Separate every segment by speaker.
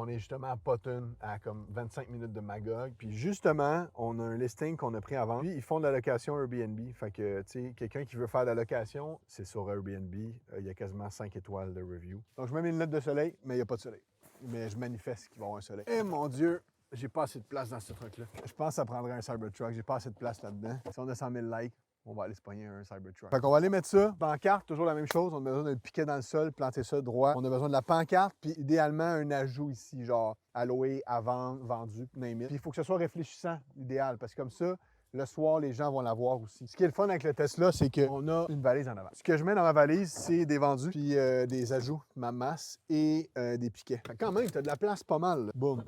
Speaker 1: On est justement à Potton, à comme 25 minutes de Magog. Puis justement, on a un listing qu'on a pris avant. Puis ils font de la location Airbnb. Fait que, tu sais, quelqu'un qui veut faire de la location, c'est sur Airbnb. Il y a quasiment 5 étoiles de review. Donc je mets mes lunettes de soleil, mais il n'y a pas de soleil. Mais je manifeste qu'il va y avoir un soleil. Eh mon Dieu! J'ai pas assez de place dans ce truc-là. Je pense que ça prendrait un Cybertruck. J'ai pas assez de place là-dedans. Si on a 100 000 likes, on va aller se pogner un Cybertruck. Fait qu'on va aller mettre ça. Pancarte, toujours la même chose. On a besoin d'un piquet dans le sol, planter ça droit. On a besoin de la pancarte, puis idéalement un ajout ici, genre à louer, à vendre, vendu, name it. Puis il faut que ce soit réfléchissant, idéal, parce que comme ça, le soir, les gens vont la voir aussi. Ce qui est le fun avec le Tesla, c'est qu'on a une valise en avant. Ce que je mets dans ma valise, c'est des vendus, puis des ajouts, ma masse et des piquets. Fait que quand même, t'as de la place pas mal. Là. Boum.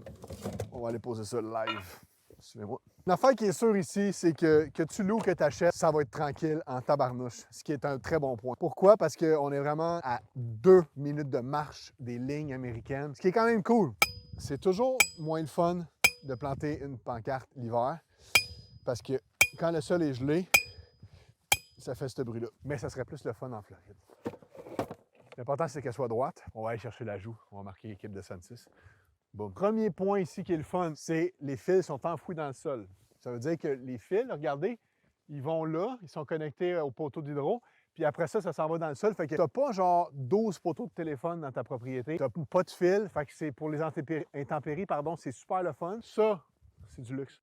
Speaker 1: On va aller poser ça live. Suivez-moi. L'affaire qui est sûre ici, c'est que tu loues, que tu achètes, ça va être tranquille en tabarnouche, ce qui est un très bon point. Pourquoi? Parce qu'on est vraiment à 2 minutes de marche des lignes américaines, ce qui est quand même cool. C'est toujours moins le fun de planter une pancarte l'hiver, parce que quand le sol est gelé, ça fait ce bruit-là. Mais ça serait plus le fun en Floride. L'important, c'est qu'elle soit droite. On va aller chercher l'ajout. On va marquer équipe de Santis. Bon. Premier point ici qui est le fun, c'est les fils sont enfouis dans le sol. Ça veut dire que les fils, regardez, ils vont là, ils sont connectés au poteau d'hydro, puis après ça, ça s'en va dans le sol. Fait que t'as pas genre 12 poteaux de téléphone dans ta propriété, t'as pas de fil, fait que c'est pour les intempéries, pardon, c'est super le fun. Ça, c'est du luxe.